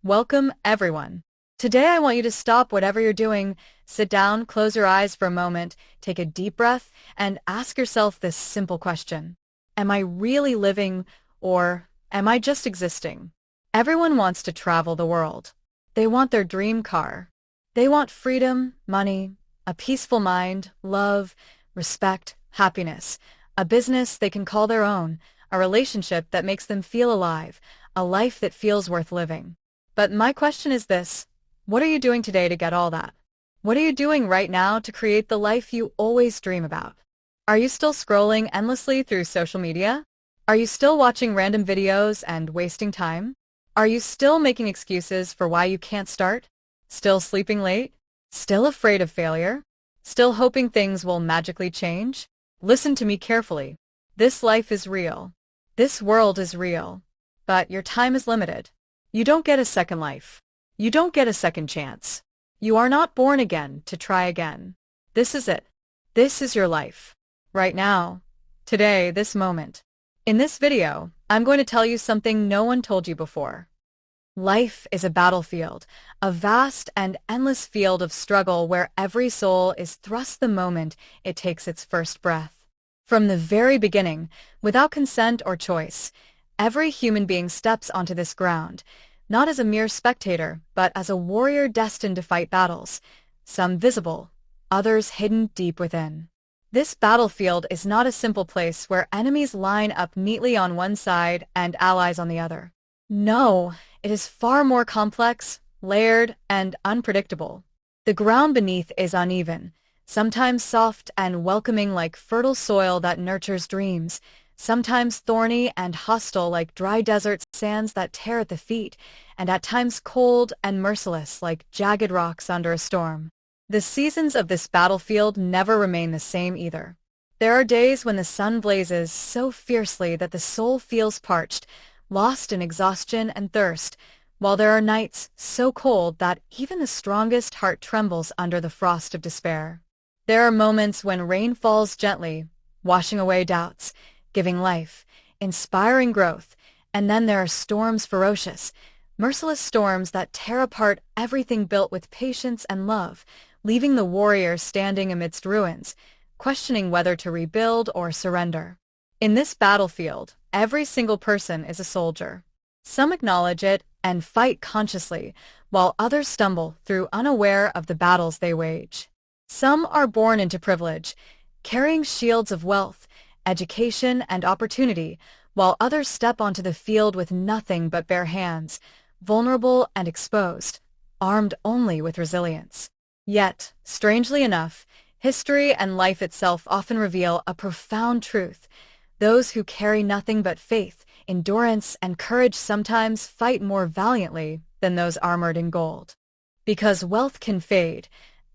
Welcome, everyone. Today I want you to stop whatever you're doing, sit down, close your eyes for a moment, take a deep breath, and ask yourself this simple question. Am I really living, or am I just existing? Everyone wants to travel the world. They want their dream car. They want freedom, money, a peaceful mind, love, respect, happiness, a business they can call their own, a relationship that makes them feel alive, a life that feels worth living. But my question is this: what are you doing today to get all that? What are you doing right now to create the life you always dream about? Are you still scrolling endlessly through social media? Are you still watching random videos and wasting time? Are you still making excuses for why you can't start? Still sleeping late? Still afraid of failure? Still hoping things will magically change? Listen to me carefully. This life is real. This world is real. But your time is limited. You don't get a second life. You don't get a second chance. You are not born again to try again. This is it. This is your life. Right now. Today, this moment. In this video, I'm going to tell you something no one told you before. Life is a battlefield, a vast and endless field of struggle where every soul is thrust the moment it takes its first breath. From the very beginning, without consent or choice, every human being steps onto this ground, not as a mere spectator, but as a warrior destined to fight battles, some visible, others hidden deep within. This battlefield is not a simple place where enemies line up neatly on one side and allies on the other. No, it is far more complex, layered, and unpredictable. The ground beneath is uneven, sometimes soft and welcoming like fertile soil that nurtures dreams, sometimes thorny and hostile like dry desert sands that tear at the feet, and at times cold and merciless like jagged rocks under a storm. The seasons of this battlefield never remain the same either. There are days when the sun blazes so fiercely that the soul feels parched, lost in exhaustion and thirst, while there are nights so cold that even the strongest heart trembles under the frost of despair. There are moments when rain falls gently, washing away doubts, giving life, inspiring growth, and then there are storms ferocious, merciless storms that tear apart everything built with patience and love, leaving the warrior standing amidst ruins, questioning whether to rebuild or surrender. In this battlefield, every single person is a soldier. Some acknowledge it and fight consciously, while others stumble through unaware of the battles they wage. Some are born into privilege, carrying shields of wealth, education, and opportunity, while others step onto the field with nothing but bare hands, vulnerable and exposed, armed only with resilience. Yet, strangely enough, history and life itself often reveal a profound truth. Those who carry nothing but faith, endurance, and courage sometimes fight more valiantly than those armored in gold. Because wealth can fade,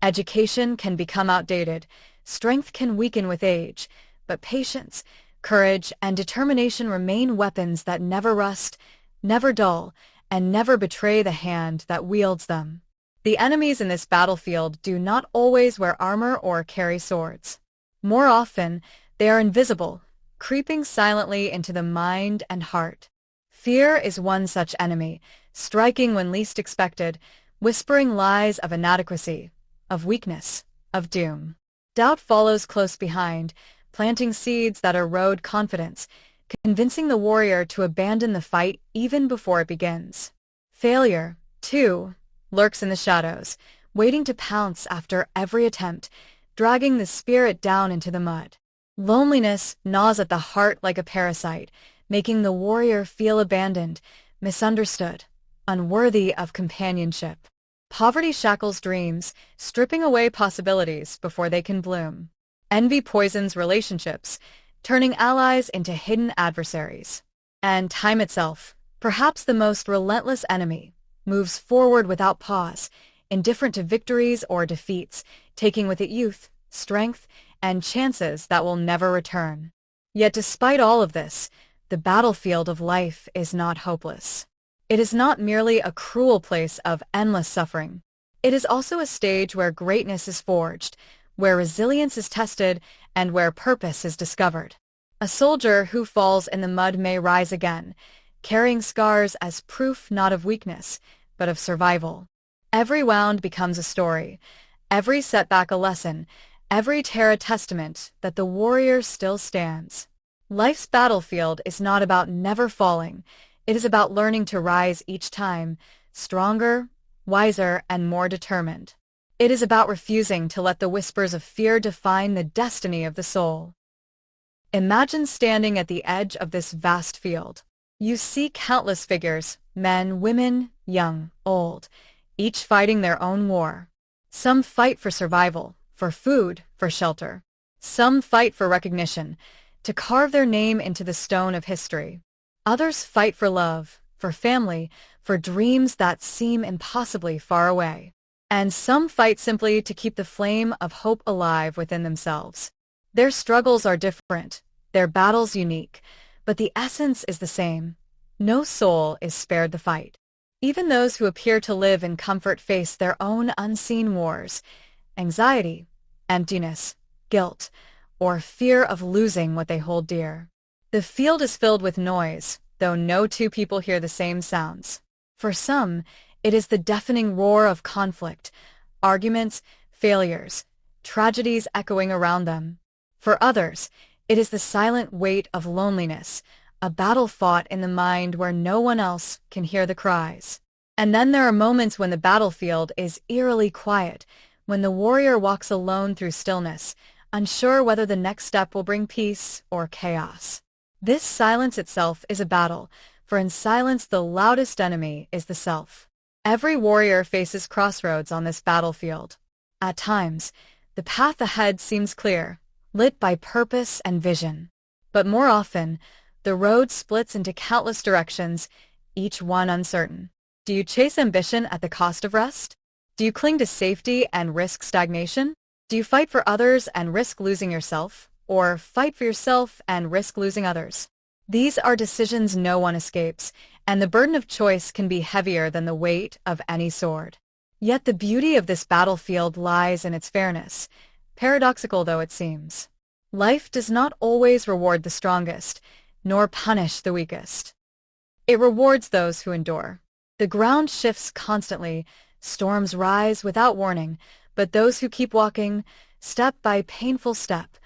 education can become outdated, strength can weaken with age, but patience, courage, and determination remain weapons that never rust, never dull, and never betray the hand that wields them. The enemies in this battlefield do not always wear armor or carry swords. More often, they are invisible, creeping silently into the mind and heart. Fear is one such enemy, striking when least expected, whispering lies of inadequacy, of weakness, of doom. Doubt follows close behind, planting seeds that erode confidence, convincing the warrior to abandon the fight even before it begins. Failure, too, lurks in the shadows, waiting to pounce after every attempt, dragging the spirit down into the mud. Loneliness gnaws at the heart like a parasite, making the warrior feel abandoned, misunderstood, unworthy of companionship. Poverty shackles dreams, stripping away possibilities before they can bloom. Envy poisons relationships, turning allies into hidden adversaries. And time itself, perhaps the most relentless enemy, moves forward without pause, indifferent to victories or defeats, taking with it youth, strength, and chances that will never return. Yet despite all of this, the battlefield of life is not hopeless. It is not merely a cruel place of endless suffering. It is also a stage where greatness is forged, where resilience is tested, and where purpose is discovered. A soldier who falls in the mud may rise again, carrying scars as proof not of weakness, but of survival. Every wound becomes a story, every setback a lesson, every tear a testament that the warrior still stands. Life's battlefield is not about never falling. It is about learning to rise each time, stronger, wiser, and more determined. It is about refusing to let the whispers of fear define the destiny of the soul. Imagine standing at the edge of this vast field. You see countless figures, men, women, young, old, each fighting their own war. Some fight for survival, for food, for shelter. Some fight for recognition, to carve their name into the stone of history. Others fight for love, for family, for dreams that seem impossibly far away. And some fight simply to keep the flame of hope alive within themselves. Their struggles are different, their battles unique, but the essence is the same. No soul is spared the fight. Even those who appear to live in comfort face their own unseen wars, anxiety, emptiness, guilt, or fear of losing what they hold dear. The field is filled with noise, though no two people hear the same sounds. For some, it is the deafening roar of conflict, arguments, failures, tragedies echoing around them. For others, it is the silent weight of loneliness, a battle fought in the mind where no one else can hear the cries. And then there are moments when the battlefield is eerily quiet, when the warrior walks alone through stillness, unsure whether the next step will bring peace or chaos. This silence itself is a battle, for in silence the loudest enemy is the self. Every warrior faces crossroads on this battlefield. At times, the path ahead seems clear, lit by purpose and vision. But more often, the road splits into countless directions, each one uncertain. Do you chase ambition at the cost of rest? Do you cling to safety and risk stagnation? Do you fight for others and risk losing yourself, or fight for yourself and risk losing others? These are decisions no one escapes, and the burden of choice can be heavier than the weight of any sword. Yet the beauty of this battlefield lies in its fairness, paradoxical though it seems. Life does not always reward the strongest, nor punish the weakest. It rewards those who endure. The ground shifts constantly, storms rise without warning, but those who keep walking, step by painful step,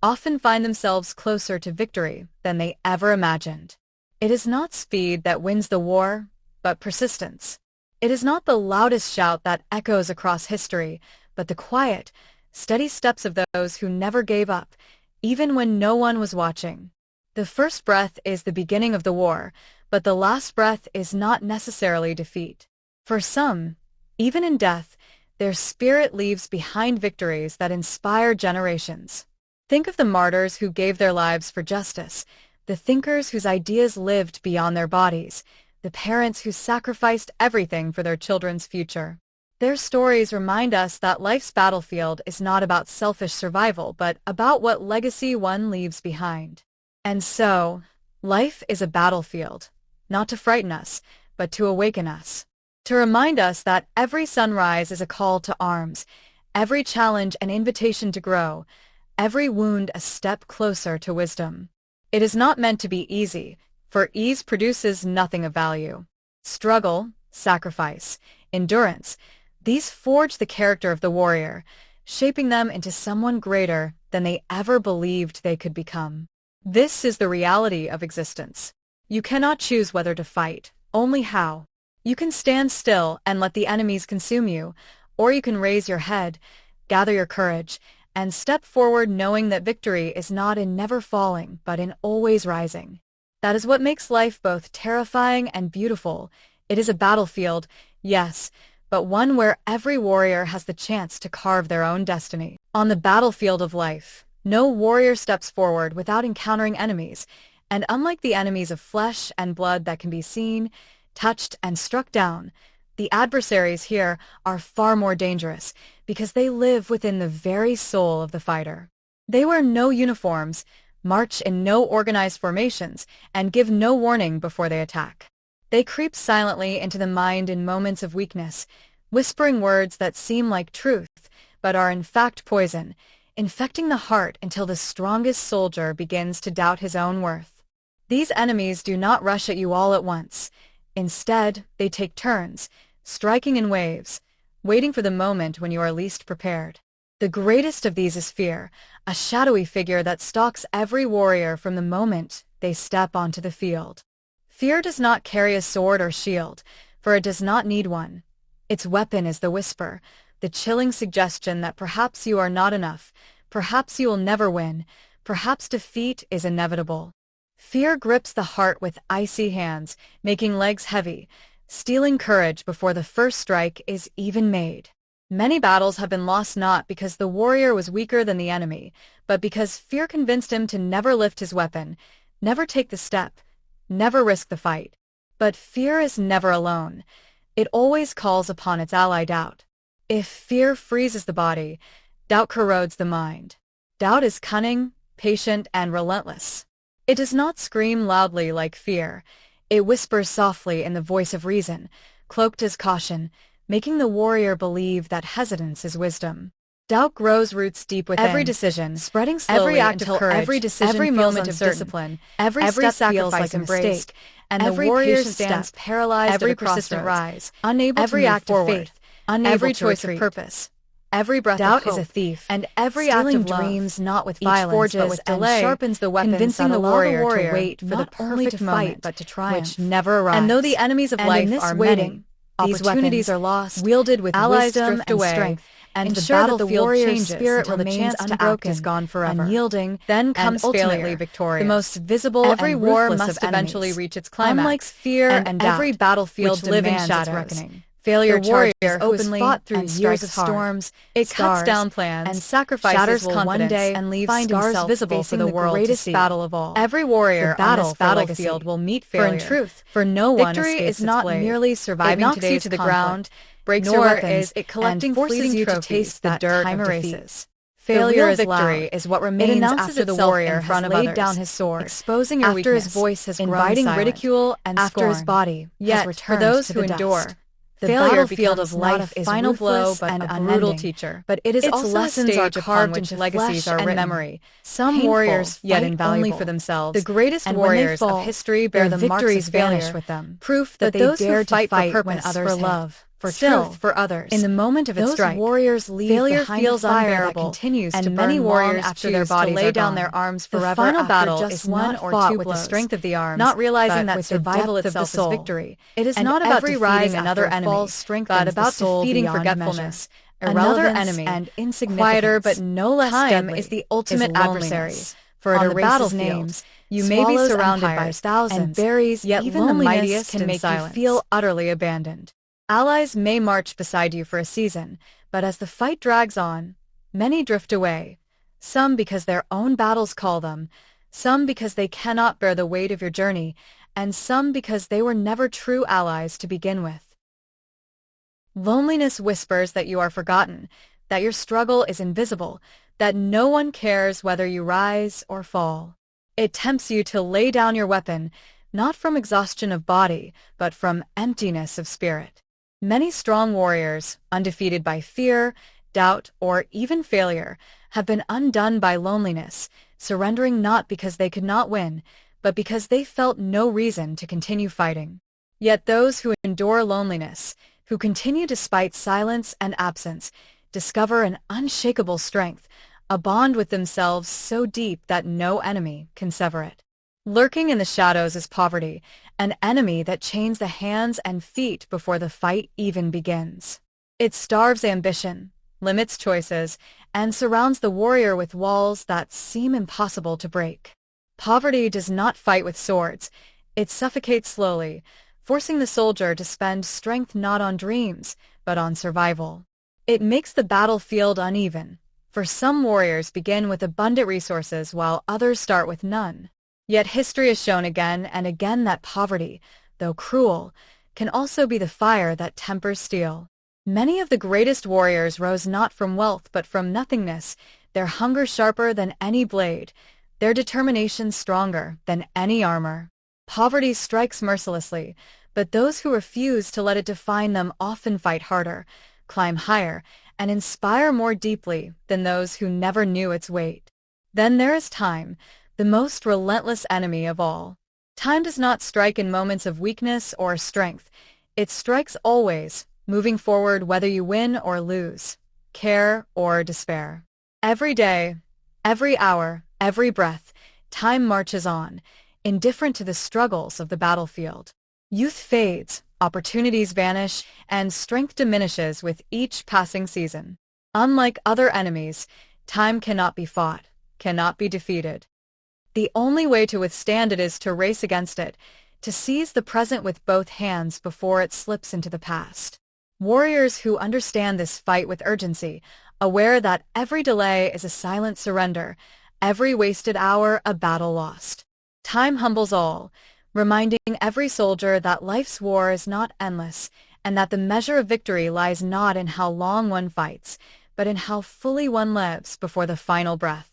often find themselves closer to victory than they ever imagined. It is not speed that wins the war, but persistence. It is not the loudest shout that echoes across history, but the quiet, steady steps of those who never gave up, even when no one was watching. The first breath is the beginning of the war, but the last breath is not necessarily defeat. For some, even in death, their spirit leaves behind victories that inspire generations. Think of the martyrs who gave their lives for justice, the thinkers whose ideas lived beyond their bodies, the parents who sacrificed everything for their children's future. Their stories remind us that life's battlefield is not about selfish survival, but about what legacy one leaves behind. And so, life is a battlefield, not to frighten us, but to awaken us. To remind us that every sunrise is a call to arms, every challenge an invitation to grow, every wound a step closer to wisdom. It is not meant to be easy, for ease produces nothing of value. Struggle, sacrifice, endurance, these forge the character of the warrior, shaping them into someone greater than they ever believed they could become. This is the reality of existence. You cannot choose whether to fight, only how. You can stand still and let the enemies consume you, or you can raise your head, gather your courage, and step forward knowing that victory is not in never falling, but in always rising. That is what makes life both terrifying and beautiful. It is a battlefield, yes, but one where every warrior has the chance to carve their own destiny. On the battlefield of life, no warrior steps forward without encountering enemies, and unlike the enemies of flesh and blood that can be seen, touched, and struck down, the adversaries here are far more dangerous because they live within the very soul of the fighter. They wear no uniforms, march in no organized formations, and give no warning before they attack. They creep silently into the mind in moments of weakness, whispering words that seem like truth, but are in fact poison, infecting the heart until the strongest soldier begins to doubt his own worth. These enemies do not rush at you all at once. Instead, they take turns, striking in waves, waiting for the moment when you are least prepared. The greatest of these is fear, a shadowy figure that stalks every warrior from the moment they step onto the field. Fear does not carry a sword or shield, for it does not need one. Its weapon is the whisper, the chilling suggestion that perhaps you are not enough, perhaps you will never win, perhaps defeat is inevitable. Fear grips the heart with icy hands, making legs heavy, stealing courage before the first strike is even made. Many battles have been lost not because the warrior was weaker than the enemy, but because fear convinced him to never lift his weapon, never take the step, never risk the fight. But fear is never alone. It always calls upon its ally doubt. If fear freezes the body, doubt corrodes the mind. Doubt is cunning, patient, and relentless. It does not scream loudly like fear. It whispers softly in the voice of reason, cloaked as caution, making the warrior believe that hesitance is wisdom. Doubt grows roots deep within every decision, spreading slowly every act of until courage, every decision every feels moment of uncertain, discipline, every every step feels sacrifice like a a mistake, mistake, and every the warrior patient stands step, paralyzed every at a persistent crossroads, rise, unable every to move act of forward, faith, unable every to choice of retreat. purpose. Every breath Doubt of is a hope, thief, and every stealing act of love, dreams not with each violence forges but with and delay, sharpens the weapons convincing that the allow warrior to wait for not the only perfect to moment, fight but to triumph, which never arrives. And though the enemies of and life in this are waiting, many, these opportunities weapons, are lost, wielded with allies wisdom drift and away, strength, and the ensure that the battlefield warrior's changes spirit until the remains chance to act unbroken, is gone forever. unyielding, Then and comes ultimately failure, victorious. the most visible Every and war ruthless must of eventually enemies. reach its climax, Unlike fear and every doubt, battlefield which live in demands its shadows, reckoning. failure The warrior charges who has openly fought through and years of strikes hard. storms, It cuts scars, down plans and sacrifices shatters will confidence one day and leaves find scars himself visible facing for the the world to greatest see. battle of all. Every warrior The battle on this for battlefield legacy. will meet For in failure, truth, for no one victory escapes is not its blade. merely It surviving knocks you today's to the conflict, ground, breaks nor your weapons, is it collecting and forces fleeting you to trophies taste the that dirt time of defeat. erases. The Failure real is victory loud. is what It remains announces after the itself warrior in front has of laid others, down his sword, exposing your after his weakness, voice has grown inviting silent, ridicule and after his scorn. body Yet, has for returned those to who the dust. endure, The failure battlefield becomes of not life a is final blow ruthless but and a brutal unending, teacher. but it is Its also a lessons are stage carved upon into which legacies flesh are and written. memory. Some Painful, warriors yet fight invaluable. only for themselves. The greatest and when they warriors fall, of history their bear the marks of victories vanish failure, with them. proof that But they those who dared to fight for fight purpose, when others for hid. love, for Still, truth, for others, in the moment of its those strike, warriors leave failure behind feels a fire unbearable, that continues and to many burn warriors long after their choose to bodies lay are down gone. their arms The forever final after battle just is one not or fought two with the blows, strength of the arms, not realizing but that with the survival depth of the itself is soul. victory. It is And not about every defeating rise another after a enemy, fall but strengthens about the soul defeating beyond forgetfulness, measure. another Irrelevance enemy, and insignificance, quieter but no less time deadly, is the ultimate loneliness. adversary. For On it the erases battlefield, names, you may be swallows surrounded by empires, thousands, and buries yet even the loneliness mightiest can in make silence. you feel utterly abandoned. Allies may march beside you for a season, but as the fight drags on, many drift away, some because their own battles call them, some because they cannot bear the weight of your journey, and some because they were never true allies to begin with. Loneliness whispers that you are forgotten, that your struggle is invisible, that no one cares whether you rise or fall. It tempts you to lay down your weapon, not from exhaustion of body, but from emptiness of spirit. Many strong warriors, undefeated by fear, doubt, or even failure, have been undone by loneliness, surrendering not because they could not win, but because they felt no reason to continue fighting. Yet those who endure loneliness, who continue despite silence and absence, discover an unshakable strength, a bond with themselves so deep that no enemy can sever it. Lurking in the shadows is poverty, an enemy that chains the hands and feet before the fight even begins. It starves ambition, limits choices, and surrounds the warrior with walls that seem impossible to break. Poverty does not fight with swords. It suffocates slowly, forcing the soldier to spend strength not on dreams, but on survival. It makes the battlefield uneven, for some warriors begin with abundant resources while others start with none. Yet history has shown again and again that poverty, though cruel, can also be the fire that tempers steel. Many of the greatest warriors rose not from wealth but from nothingness, their hunger sharper than any blade, their determination stronger than any armor. Poverty strikes mercilessly, but those who refuse to let it define them often fight harder, climb higher, and inspire more deeply than those who never knew its weight. Then there is time, the most relentless enemy of all. Time does not strike in moments of weakness or strength. It strikes always, moving forward whether you win or lose, care or despair. Every day, every hour, every breath, time marches on, indifferent to the struggles of the battlefield. Youth fades, opportunities vanish, and strength diminishes with each passing season. Unlike other enemies, time cannot be fought, cannot be defeated. The only way to withstand it is to race against it, to seize the present with both hands before it slips into the past. Warriors who understand this fight with urgency, aware that every delay is a silent surrender, every wasted hour a battle lost. Time humbles all, reminding every soldier that life's war is not endless, and that the measure of victory lies not in how long one fights, but in how fully one lives before the final breath.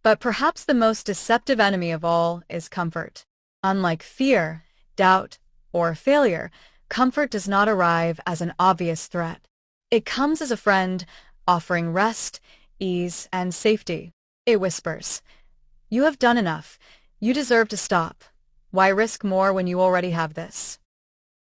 But perhaps the most deceptive enemy of all is comfort. Unlike fear, doubt, or failure, comfort does not arrive as an obvious threat. It comes as a friend, offering rest, ease, and safety. It whispers, "You have done enough. You deserve to stop. Why risk more when you already have this?"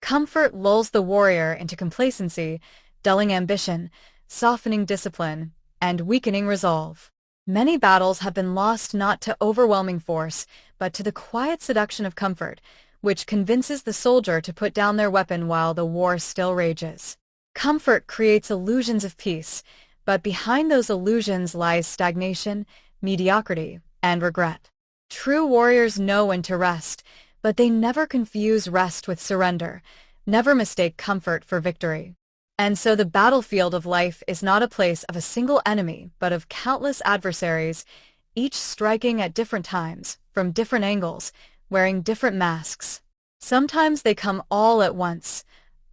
Comfort lulls the warrior into complacency, dulling ambition, softening discipline, and weakening resolve. Many battles have been lost not to overwhelming force, but to the quiet seduction of comfort, which convinces the soldier to put down their weapon while the war still rages. Comfort creates illusions of peace, but behind those illusions lies stagnation, mediocrity, and regret. True warriors know when to rest, but they never confuse rest with surrender, never mistake comfort for victory. And so the battlefield of life is not a place of a single enemy, but of countless adversaries, each striking at different times, from different angles, wearing different masks. Sometimes they come all at once,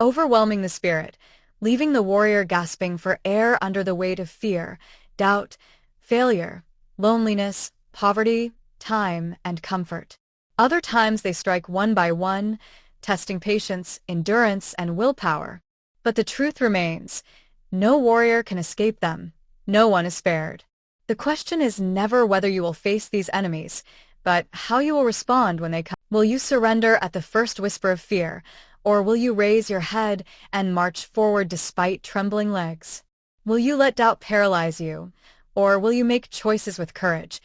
overwhelming the spirit, leaving the warrior gasping for air under the weight of fear, doubt, failure, loneliness, poverty, time, and comfort. Other times they strike one by one, testing patience, endurance, and willpower. But the truth remains, no warrior can escape them, no one is spared. The question is never whether you will face these enemies, but how you will respond when they come. Will you surrender at the first whisper of fear, or will you raise your head and march forward despite trembling legs? Will you let doubt paralyze you, or will you make choices with courage,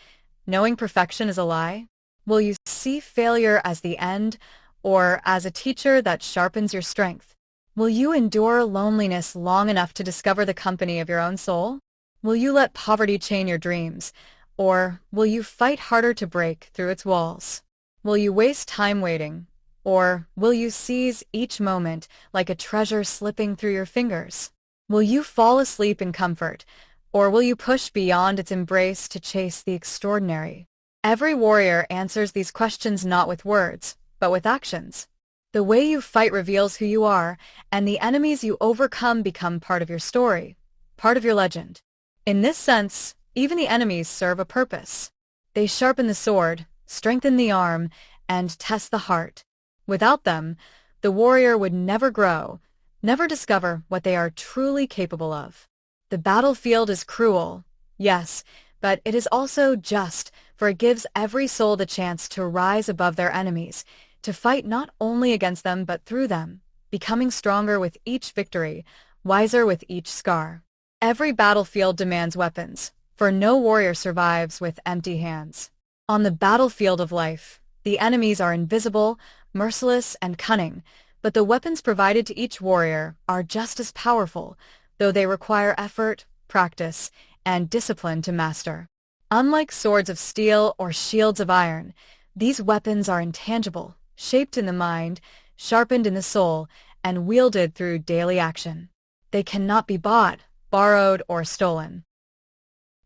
knowing perfection is a lie? Will you see failure as the end, or as a teacher that sharpens your strength? Will you endure loneliness long enough to discover the company of your own soul? Will you let poverty chain your dreams, or will you fight harder to break through its walls? Will you waste time waiting, or will you seize each moment like a treasure slipping through your fingers? Will you fall asleep in comfort, or will you push beyond its embrace to chase the extraordinary? Every warrior answers these questions not with words, but with actions. The way you fight reveals who you are, and the enemies you overcome become part of your story, part of your legend. In this sense, even the enemies serve a purpose. They sharpen the sword, strengthen the arm, and test the heart. Without them, the warrior would never grow, never discover what they are truly capable of. The battlefield is cruel, yes, but it is also just, for it gives every soul the chance to rise above their enemies, to fight not only against them but through them, becoming stronger with each victory, wiser with each scar. Every battlefield demands weapons, for no warrior survives with empty hands. On the battlefield of life, the enemies are invisible, merciless, and cunning, but the weapons provided to each warrior are just as powerful, though they require effort, practice, and discipline to master. Unlike swords of steel or shields of iron, these weapons are intangible, shaped in the mind, sharpened in the soul, and wielded through daily action. They cannot be bought, borrowed, or stolen.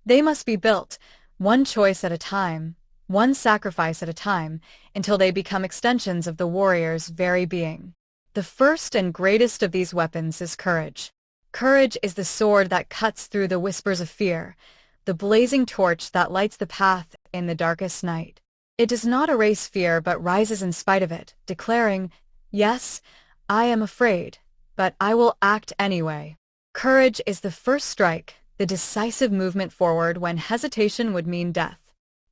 They must be built, one choice at a time, one sacrifice at a time, until they become extensions of the warrior's very being. The first and greatest of these weapons is courage. Courage is the sword that cuts through the whispers of fear, the blazing torch that lights the path in the darkest night. It does not erase fear but rises in spite of it, declaring, "Yes, I am afraid, but I will act anyway." Courage is the first strike, the decisive movement forward when hesitation would mean death.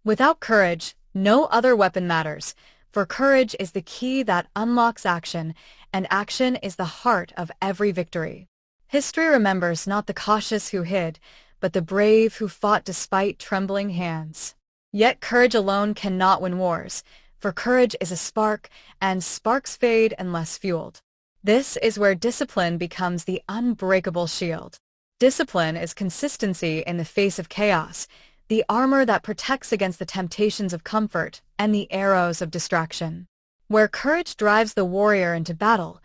Without courage, no other weapon matters, for courage is the key that unlocks action, and action is the heart of every victory. History remembers not the cautious who hid, but the brave who fought despite trembling hands. Yet courage alone cannot win wars, for courage is a spark, and sparks fade unless fueled. This is where discipline becomes the unbreakable shield. Discipline is consistency in the face of chaos, the armor that protects against the temptations of comfort and the arrows of distraction. Where courage drives the warrior into battle,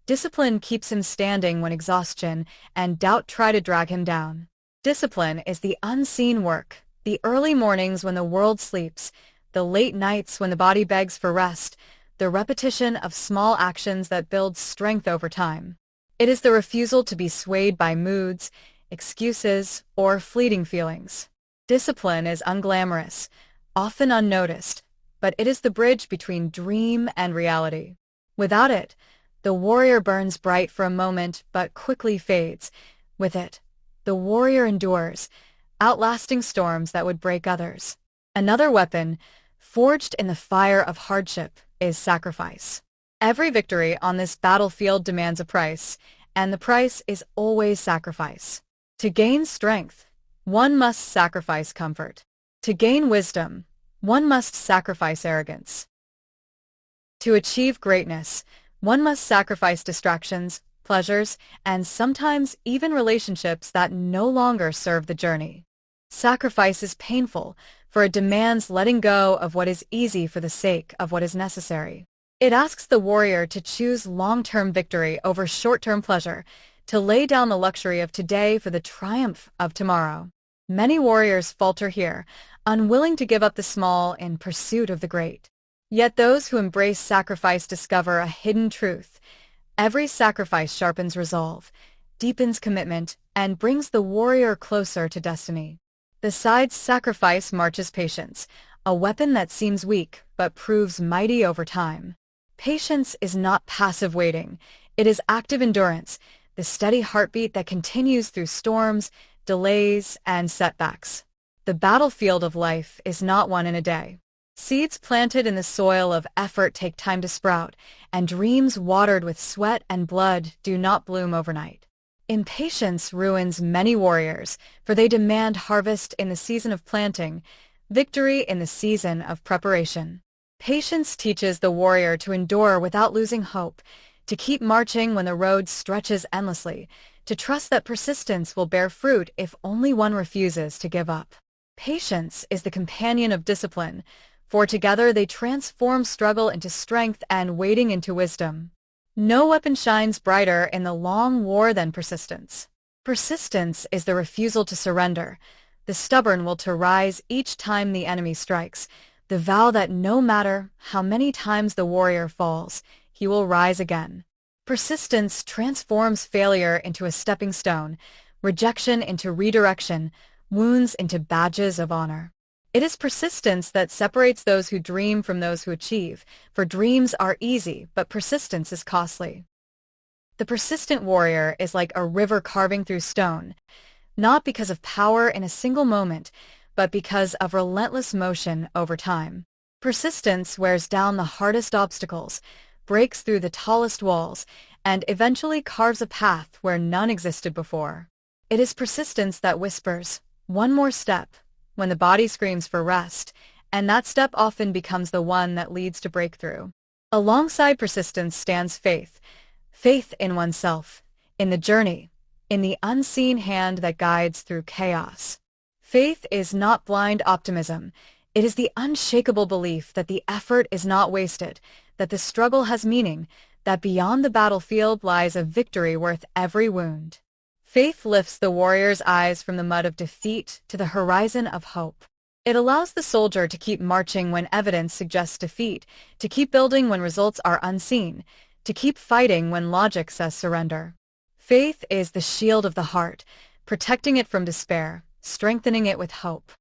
discipline keeps him standing when exhaustion and doubt try to drag him down. Discipline is the unseen work, the early mornings when the world sleeps, the late nights when the body begs for rest, the repetition of small actions that build strength over time. It is the refusal to be swayed by moods, excuses, or fleeting feelings. Discipline is unglamorous, often unnoticed, but it is the bridge between dream and reality. Without it, the warrior burns bright for a moment but quickly fades. With it, the warrior endures, outlasting storms that would break others. Another weapon, forged in the fire of hardship, is sacrifice. Every victory on this battlefield demands a price, and the price is always sacrifice. To gain strength, one must sacrifice comfort. To gain wisdom, one must sacrifice arrogance. To achieve greatness, one must sacrifice distractions, pleasures, and sometimes even relationships that no longer serve the journey. Sacrifice is painful, for it demands letting go of what is easy for the sake of what is necessary. It asks the warrior to choose long-term victory over short-term pleasure, to lay down the luxury of today for the triumph of tomorrow. Many warriors falter here, unwilling to give up the small in pursuit of the great. Yet those who embrace sacrifice discover a hidden truth. Every sacrifice sharpens resolve, deepens commitment, and brings the warrior closer to destiny. Besides sacrifice marches patience, a weapon that seems weak but proves mighty over time. Patience is not passive waiting, it is active endurance, the steady heartbeat that continues through storms, delays, and setbacks. The battlefield of life is not won in a day. Seeds planted in the soil of effort take time to sprout, and dreams watered with sweat and blood do not bloom overnight. Impatience ruins many warriors, for they demand harvest in the season of planting, victory in the season of preparation. Patience teaches the warrior to endure without losing hope, to keep marching when the road stretches endlessly, to trust that persistence will bear fruit if only one refuses to give up. Patience is the companion of discipline, for together they transform struggle into strength and waiting into wisdom. No weapon shines brighter in the long war than persistence. Persistence is the refusal to surrender, the stubborn will to rise each time the enemy strikes, the vow that no matter how many times the warrior falls, he will rise again. Persistence transforms failure into a stepping stone, rejection into redirection, wounds into badges of honor. It is persistence that separates those who dream from those who achieve, for dreams are easy, but persistence is costly. The persistent warrior is like a river carving through stone, not because of power in a single moment, but because of relentless motion over time. Persistence wears down the hardest obstacles, breaks through the tallest walls, and eventually carves a path where none existed before. It is persistence that whispers, "One more step," when the body screams for rest, and that step often becomes the one that leads to breakthrough. Alongside persistence stands faith. Faith in oneself, in the journey, in the unseen hand that guides through chaos. Faith is not blind optimism. It is the unshakable belief that the effort is not wasted, that the struggle has meaning, that beyond the battlefield lies a victory worth every wound. Faith lifts the warrior's eyes from the mud of defeat to the horizon of hope. It allows the soldier to keep marching when evidence suggests defeat, to keep building when results are unseen, to keep fighting when logic says surrender. Faith is the shield of the heart, protecting it from despair, strengthening it with hope.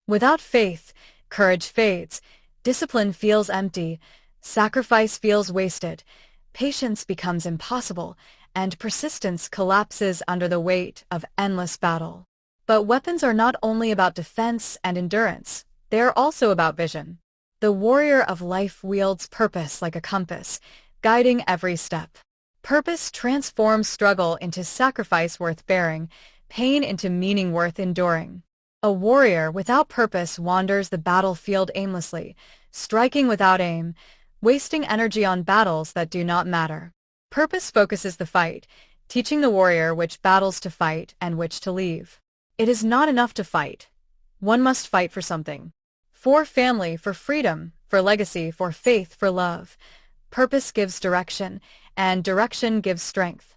Without faith, courage fades, discipline feels empty, sacrifice feels wasted, patience becomes impossible, and persistence collapses under the weight of endless battle. But weapons are not only about defense and endurance, they are also about vision. The warrior of life wields purpose like a compass, guiding every step. Purpose transforms struggle into sacrifice worth bearing, pain into meaning worth enduring. A warrior without purpose wanders the battlefield aimlessly, striking without aim, wasting energy on battles that do not matter. Purpose focuses the fight, teaching the warrior which battles to fight and which to leave. It is not enough to fight. One must fight for something. For family, for freedom, for legacy, for faith, for love. Purpose gives direction, and direction gives strength.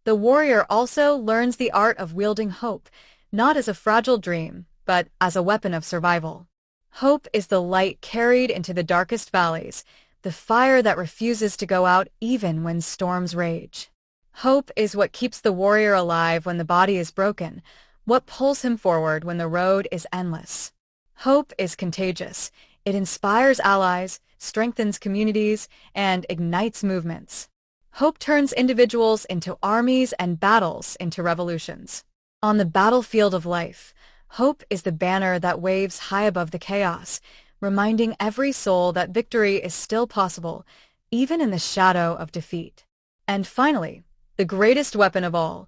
The warrior also learns the art of wielding hope, not as a fragile dream, but as a weapon of survival. Hope is the light carried into the darkest valleys, the fire that refuses to go out even when storms rage. Hope is what keeps the warrior alive when the body is broken, what pulls him forward when the road is endless. Hope is contagious. It inspires allies, strengthens communities, and ignites movements. Hope turns individuals into armies and battles into revolutions. On the battlefield of life, hope is the banner that waves high above the chaos, reminding every soul that victory is still possible, even in the shadow of defeat. And finally, the greatest weapon of all,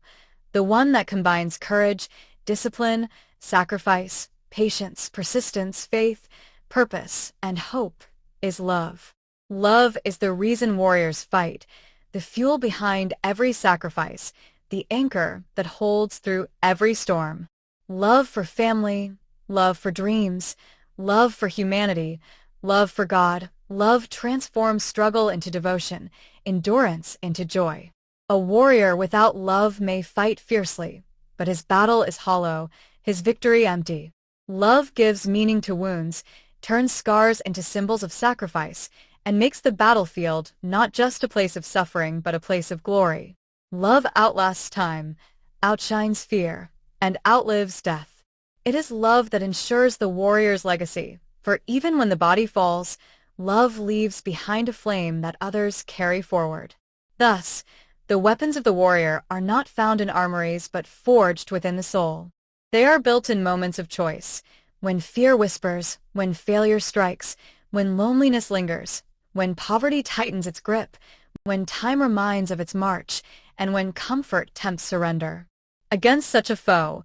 the one that combines courage, discipline, sacrifice, patience, persistence, faith, purpose, and hope, is love. Love is the reason warriors fight, the fuel behind every sacrifice, the anchor that holds through every storm. Love for family, love for dreams, love for humanity, love for God. Love transforms struggle into devotion, endurance into joy. A warrior without love may fight fiercely, but his battle is hollow, his victory empty. Love gives meaning to wounds, turns scars into symbols of sacrifice, and makes the battlefield not just a place of suffering but a place of glory. Love outlasts time, outshines fear, and outlives death. It is love that ensures the warrior's legacy, for even when the body falls, love leaves behind a flame that others carry forward. Thus, the weapons of the warrior are not found in armories but forged within the soul. They are built in moments of choice, when fear whispers, when failure strikes, when loneliness lingers, when poverty tightens its grip, when time reminds of its march, and when comfort tempts surrender. Against such a foe,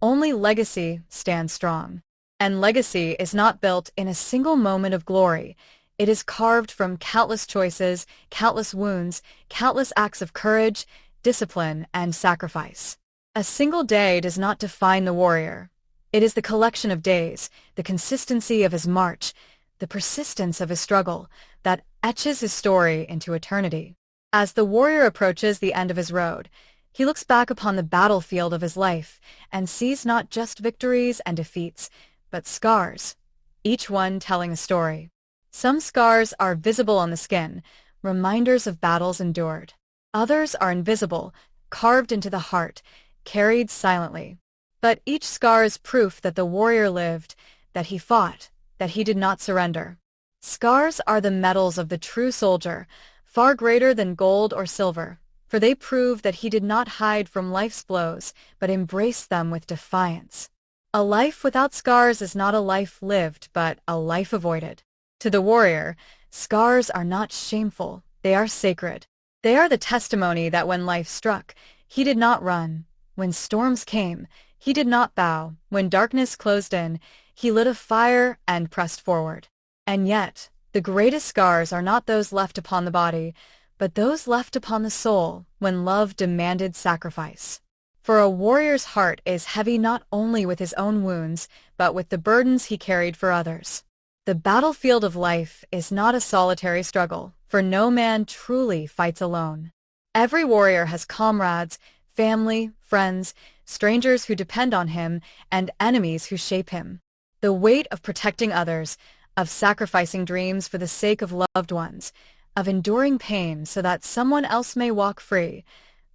only legacy stands strong. And legacy is not built in a single moment of glory. It is carved from countless choices, countless wounds, countless acts of courage, discipline, and sacrifice. A single day does not define the warrior. It is the collection of days, the consistency of his march, the persistence of his struggle, that etches his story into eternity. As the warrior approaches the end of his road, he looks back upon the battlefield of his life and sees not just victories and defeats, but scars, each one telling a story. Some scars are visible on the skin, reminders of battles endured. Others are invisible, carved into the heart, carried silently. But each scar is proof that the warrior lived, that he fought, that he did not surrender. Scars are the medals of the true soldier, far greater than gold or silver, for they prove that he did not hide from life's blows, but embraced them with defiance. A life without scars is not a life lived, but a life avoided. To the warrior, scars are not shameful, they are sacred. They are the testimony that when life struck, he did not run. When storms came, he did not bow. When darkness closed in, he lit a fire and pressed forward. And yet, the greatest scars are not those left upon the body, but those left upon the soul when love demanded sacrifice. For a warrior's heart is heavy not only with his own wounds, but with the burdens he carried for others. The battlefield of life is not a solitary struggle, for no man truly fights alone. Every warrior has comrades, family, friends, strangers who depend on him, and enemies who shape him. The weight of protecting others, of sacrificing dreams for the sake of loved ones, of enduring pain so that someone else may walk free,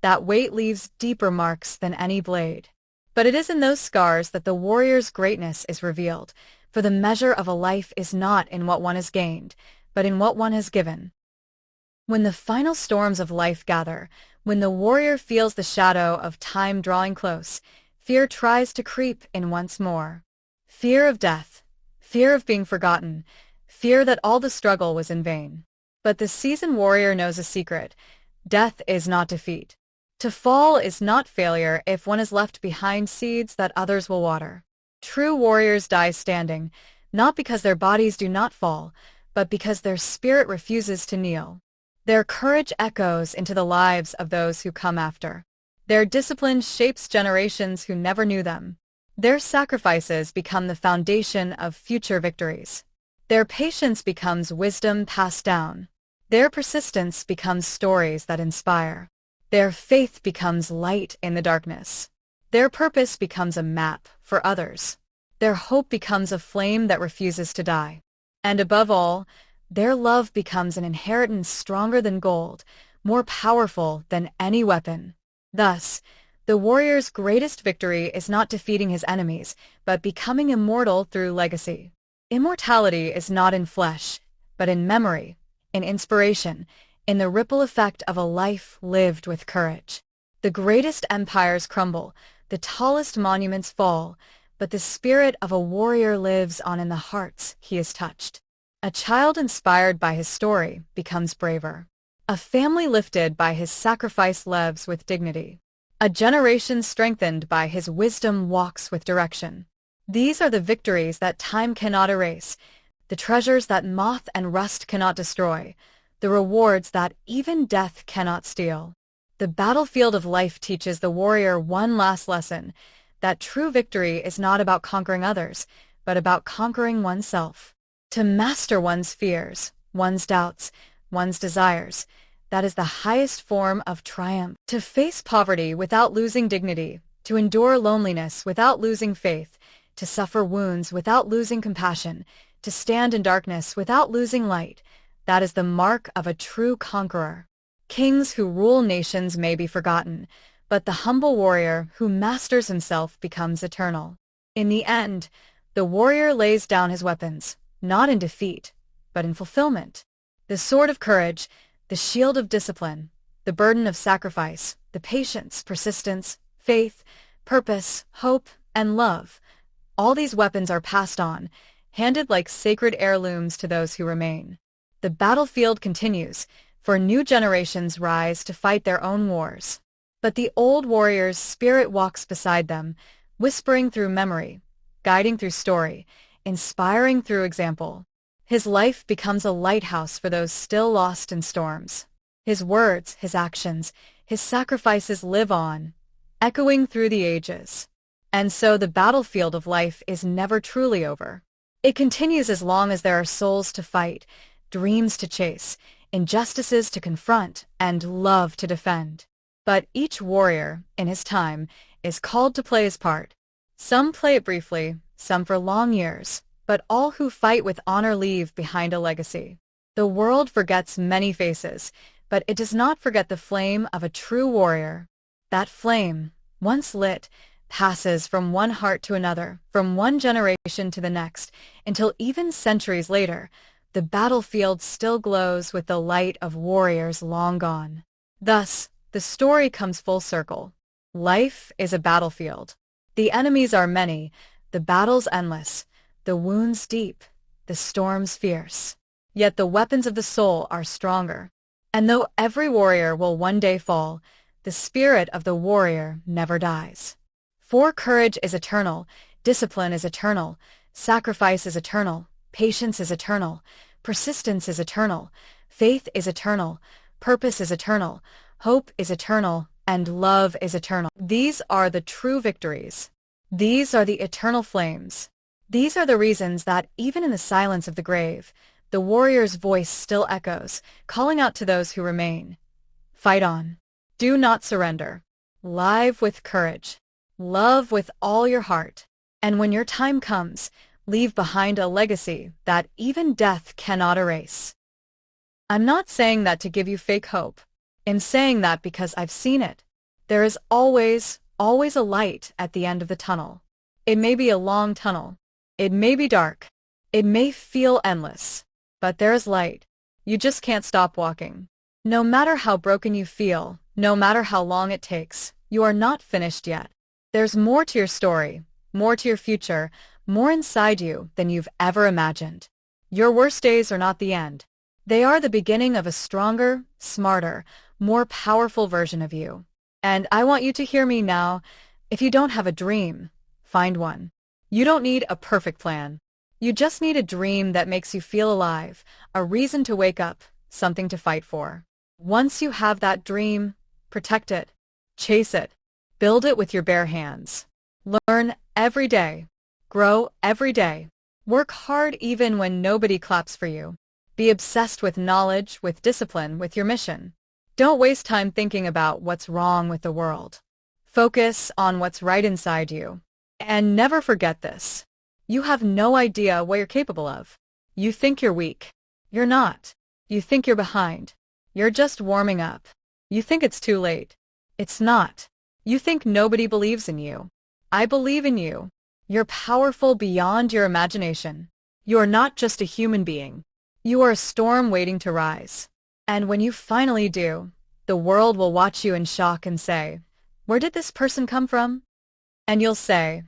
that weight leaves deeper marks than any blade. But it is in those scars that the warrior's greatness is revealed, for the measure of a life is not in what one has gained, but in what one has given. When the final storms of life gather, when the warrior feels the shadow of time drawing close, fear tries to creep in once more. Fear of death, fear of being forgotten, fear that all the struggle was in vain. But the seasoned warrior knows a secret. Death is not defeat. To fall is not failure if one has left behind seeds that others will water. True warriors die standing, not because their bodies do not fall, but because their spirit refuses to kneel. Their courage echoes into the lives of those who come after. Their discipline shapes generations who never knew them. Their sacrifices become the foundation of future victories. Their patience becomes wisdom passed down. Their persistence becomes stories that inspire. Their faith becomes light in the darkness. Their purpose becomes a map for others. Their hope becomes a flame that refuses to die. And above all, their love becomes an inheritance stronger than gold, more powerful than any weapon. Thus, the warrior's greatest victory is not defeating his enemies, but becoming immortal through legacy. Immortality is not in flesh, but in memory, in inspiration, in the ripple effect of a life lived with courage. The greatest empires crumble, the tallest monuments fall, but the spirit of a warrior lives on in the hearts he has touched. A child inspired by his story becomes braver. A family lifted by his sacrifice lives with dignity. A generation strengthened by his wisdom walks with direction. These are the victories that time cannot erase, the treasures that moth and rust cannot destroy, the rewards that even death cannot steal. The battlefield of life teaches the warrior one last lesson, that true victory is not about conquering others, but about conquering oneself. To master one's fears, one's doubts, one's desires, that is the highest form of triumph. To face poverty without losing dignity, to endure loneliness without losing faith, to suffer wounds without losing compassion, to stand in darkness without losing light, that is the mark of a true conqueror. Kings who rule nations may be forgotten, but the humble warrior who masters himself becomes eternal. In the end, the warrior lays down his weapons, not in defeat, but in fulfillment. The sword of courage, the shield of discipline, the burden of sacrifice, the patience, persistence, faith, purpose, hope, and love. All these weapons are passed on, handed like sacred heirlooms to those who remain. The battlefield continues, for new generations rise to fight their own wars. But the old warrior's spirit walks beside them, whispering through memory, guiding through story, inspiring through example. His life becomes a lighthouse for those still lost in storms. His words, his actions, his sacrifices live on, echoing through the ages. And so the battlefield of life is never truly over. It continues as long as there are souls to fight, dreams to chase, injustices to confront, and love to defend. But each warrior, in his time, is called to play his part. Some play it briefly, some for long years, but all who fight with honor leave behind a legacy. The world forgets many faces, but it does not forget the flame of a true warrior. That flame, once lit, passes from one heart to another, from one generation to the next, until even centuries later, the battlefield still glows with the light of warriors long gone. Thus, the story comes full circle. Life is a battlefield. The enemies are many, the battles endless, the wounds deep, the storms fierce. Yet the weapons of the soul are stronger. And though every warrior will one day fall, the spirit of the warrior never dies. For courage is eternal, discipline is eternal, sacrifice is eternal, patience is eternal, persistence is eternal, faith is eternal, purpose is eternal, hope is eternal, and love is eternal. These are the true victories. These are the eternal flames. These are the reasons that, even in the silence of the grave, the warrior's voice still echoes, calling out to those who remain. Fight on. Do not surrender. Live with courage. Love with all your heart. And when your time comes, leave behind a legacy that even death cannot erase. I'm not saying that to give you fake hope. I'm saying that because I've seen it. There is always a light at the end of the tunnel. It may be a long tunnel. It may be dark. It may feel endless. But there is light. You just can't stop walking. No matter how broken you feel, no matter how long it takes, you are not finished yet. There's more to your story, more to your future, more inside you than you've ever imagined. Your worst days are not the end. They are the beginning of a stronger, smarter, more powerful version of you. And I want you to hear me now. If you don't have a dream, find one. You don't need a perfect plan. You just need a dream that makes you feel alive, a reason to wake up, something to fight for. Once you have that dream, protect it, chase it, build it with your bare hands. Learn every day, grow every day. Work hard even when nobody claps for you. Be obsessed with knowledge, with discipline, with your mission. Don't waste time thinking about what's wrong with the world. Focus on what's right inside you. And never forget this. You have no idea what you're capable of. You think you're weak. You're not. You think you're behind. You're just warming up. You think it's too late. It's not. You think nobody believes in you. I believe in you. You're powerful beyond your imagination. You are not just a human being. You are a storm waiting to rise. And when you finally do, the world will watch you in shock and say, "Where did this person come from?" And you'll say,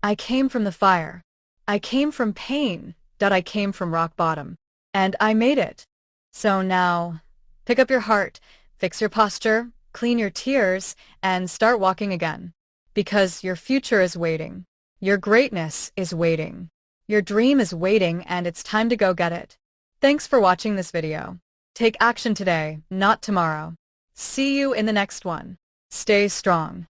"I came from the fire. I came from pain. I came from rock bottom. And I made it." So now, pick up your heart, fix your posture, clean your tears, and start walking again. Because your future is waiting. Your greatness is waiting. Your dream is waiting, and it's time to go get it. Thanks for watching this video. Take action today, not tomorrow. See you in the next one. Stay strong.